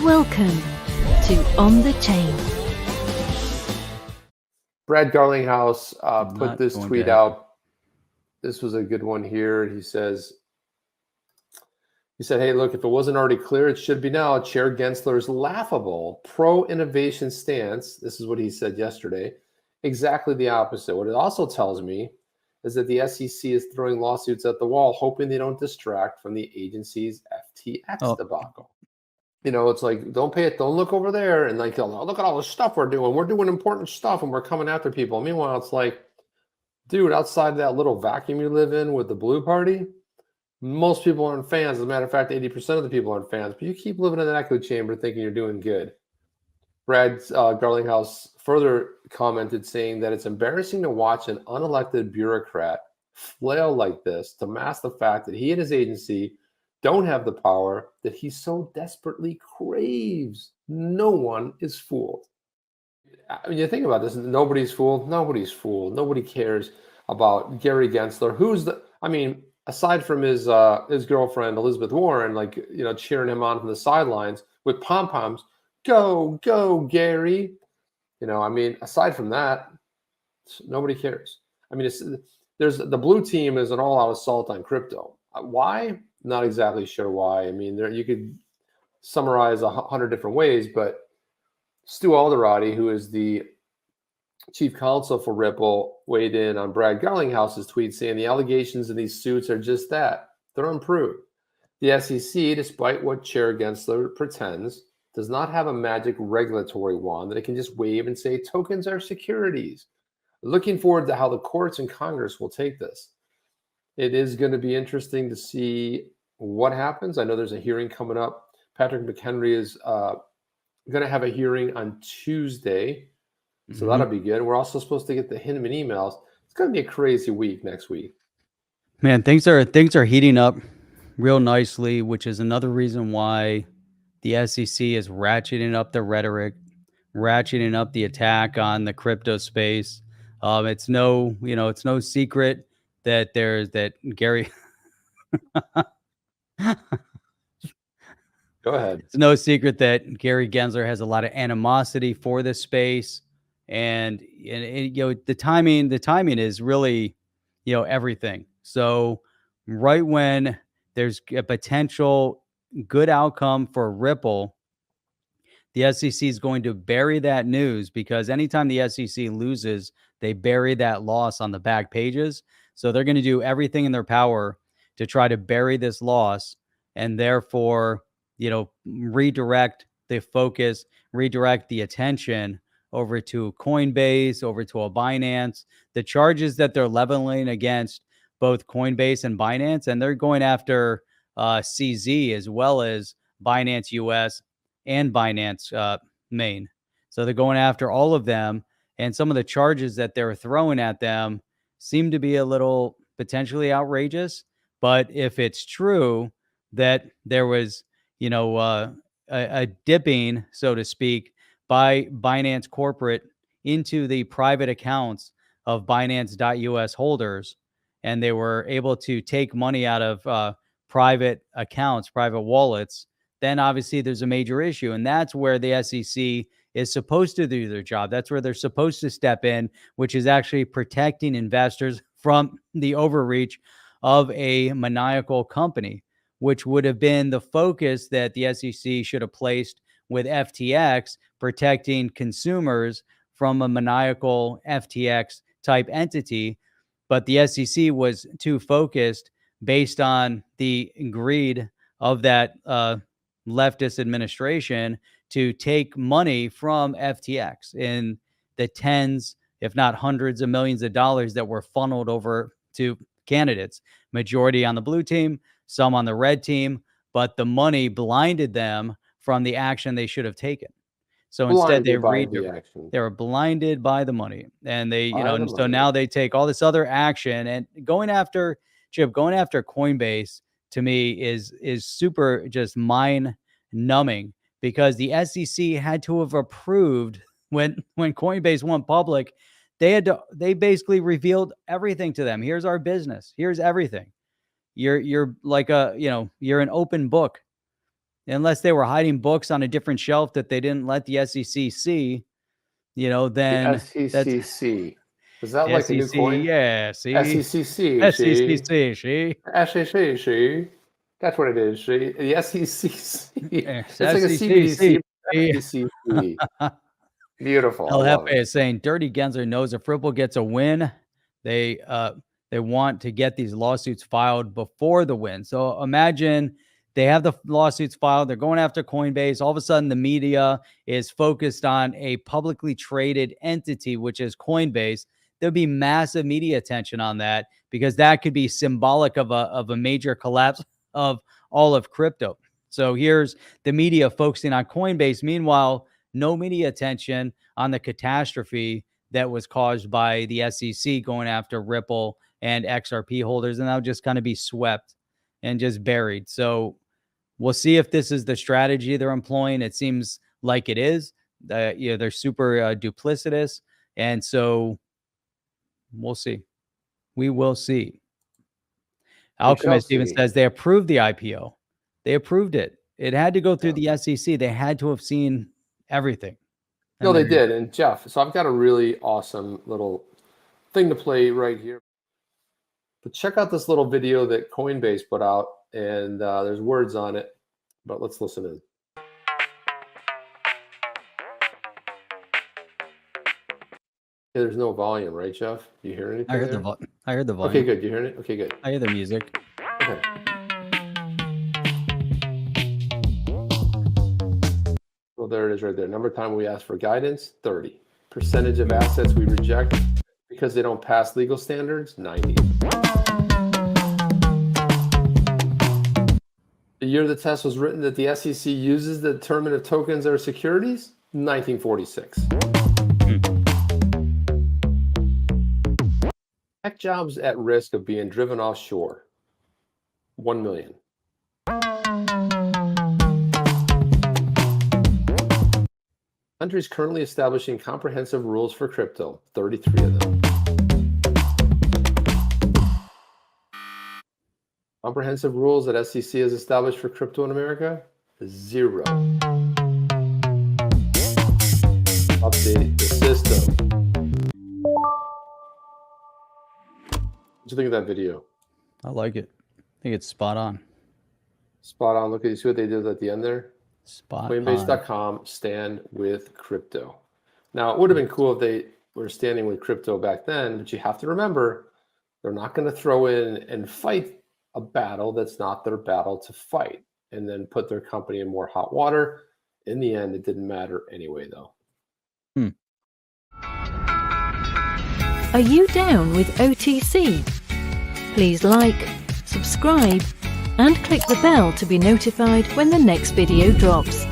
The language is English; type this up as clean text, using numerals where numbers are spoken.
Welcome to On the Chain. Brad Garlinghouse put Not this going tweet to out. This was a good one here. He said, hey, look, if it wasn't already clear, it should be now. Chair Gensler's laughable pro-innovation stance, this is what he said yesterday, exactly the opposite. What it also tells me is that the SEC is throwing lawsuits at the wall, hoping they don't distract from the agency's FTX debacle. You know, it's like, don't look over there and like, look at all the stuff we're doing. We're doing important stuff and we're coming after people. Meanwhile, it's like, dude, outside that little vacuum you live in with the blue party, most people aren't fans. As a matter of fact, 80% of the people aren't fans, but you keep living in that echo chamber thinking you're doing good. Brad Garlinghouse further commented saying that it's embarrassing to watch an unelected bureaucrat flail like this to mask the fact that he and his agency don't have the power that he so desperately craves. No one is fooled. I mean, you think about this, nobody's fooled. Nobody's fooled. Nobody cares about Gary Gensler. Aside from his girlfriend, Elizabeth Warren, like, you know, cheering him on from the sidelines with pom-poms, go, Gary. You know, I mean, aside from that, nobody cares. I mean, there's the blue team is an all-out assault on crypto. Why? Not exactly sure why. I mean, you could summarize 100 different ways, but Stu Alderati, who is the chief counsel for Ripple, weighed in on Brad Garlinghouse's tweet saying the allegations in these suits are just that. They're unproved. The SEC, despite what Chair Gensler pretends, does not have a magic regulatory wand that it can just wave and say tokens are securities. Looking forward to how the courts and Congress will take this. It is going to be interesting to see what happens. I know there's a hearing coming up. Patrick McHenry is going to have a hearing on Tuesday. So that'll be good. We're also supposed to get the Hinman emails. It's going to be a crazy week next week. Man, things are heating up real nicely, which is another reason why the SEC is ratcheting up the rhetoric, ratcheting up the attack on the crypto space. It's no secret that Gary. Go ahead. It's no secret that Gary Gensler has a lot of animosity for this space, and the timing is really, everything. So right when there's a potential good outcome for Ripple, the SEC is going to bury that news, because anytime the SEC loses, they bury that loss on the back pages. So they're going to do everything in their power to try to bury this loss, and therefore, redirect the focus, redirect the attention over to Coinbase, over to a Binance. The charges that they're leveling against both Coinbase and Binance, and they're going after CZ as well as Binance US and Binance Main. So they're going after all of them, and some of the charges that they're throwing at them seem to be a little potentially outrageous. But if it's true that there was, a dipping, so to speak, by Binance corporate into the private accounts of Binance.us holders, and they were able to take money out of private accounts, private wallets, then obviously there's a major issue. And that's where the SEC is supposed to do their job. That's where they're supposed to step in, which is actually protecting investors from the overreach of a maniacal company, which would have been the focus that the SEC should have placed with FTX, protecting consumers from a maniacal FTX type entity. But the SEC was too focused based on the greed of that leftist administration to take money from FTX in the tens, if not hundreds of millions of dollars that were funneled over to candidates, majority on the blue team, some on the red team, but the money blinded them from the action they should have taken. So instead they were blinded by the money, and so now they take all this other action, and going after Coinbase to me is super just mind numbing, because the SEC had to have approved when Coinbase went public. They basically revealed everything to them. Here's our business. Here's everything. You're like you're an open book. unless they were hiding books on a different shelf that they didn't let the SEC see, then The that's SECC. Is that like a new SEC. coin? Yeah, see, SECC, see? SECC, see, SEC, see? That's what it is, see? The SECC. It's like a SECC. CBDC. SECC. Beautiful. I El love Jefe it. is saying Dirty Gensler knows if Ripple gets a win, they want to get these lawsuits filed before the win. So imagine they have the lawsuits filed. They're going after Coinbase. All of a sudden, the media is focused on a publicly traded entity, which is Coinbase. There'll be massive media attention on that because that could be symbolic of a major collapse of all of crypto. So here's the media focusing on Coinbase. Meanwhile, no media attention on the catastrophe that was caused by the SEC going after Ripple and XRP holders, and that'll just kind of be swept and just buried. So we'll see if this is the strategy they're employing. It seems like it is. They're super duplicitous, and so we'll see. We will see. Alchemist even says they approved the IPO. They approved it. It had to go through the SEC. They had to have seen everything. No, they did. And Jeff, so I've got a really awesome little thing to play right here. But check out this little video that Coinbase put out, and there's words on it, but let's listen in. Yeah, there's no volume, right, Jeff? You hear anything? I heard the volume. Okay, good. You hearing it? Okay, good. I hear the music. Okay. Well, there it is right there. Number of time we ask for guidance, 30. Percentage of assets we reject because they don't pass legal standards, 90. The year the test was written that the SEC uses to determine if tokens are securities, 1946. Tech jobs at risk of being driven offshore, 1 million. Countries currently establishing comprehensive rules for crypto, 33 of them. Comprehensive rules that SEC has established for crypto in America, 0. Update the system. What do you think of that video? I like it. I think it's spot on. Spot on. Look at you. See what they did at the end there? Spot Coinbase.com, stand with crypto. Now, it would have been cool if they were standing with crypto back then, but you have to remember, they're not going to throw in and fight a battle that's not their battle to fight and then put their company in more hot water. In the end, it didn't matter anyway, though. Are you down with OTC? Please like, subscribe, and click the bell to be notified when the next video drops.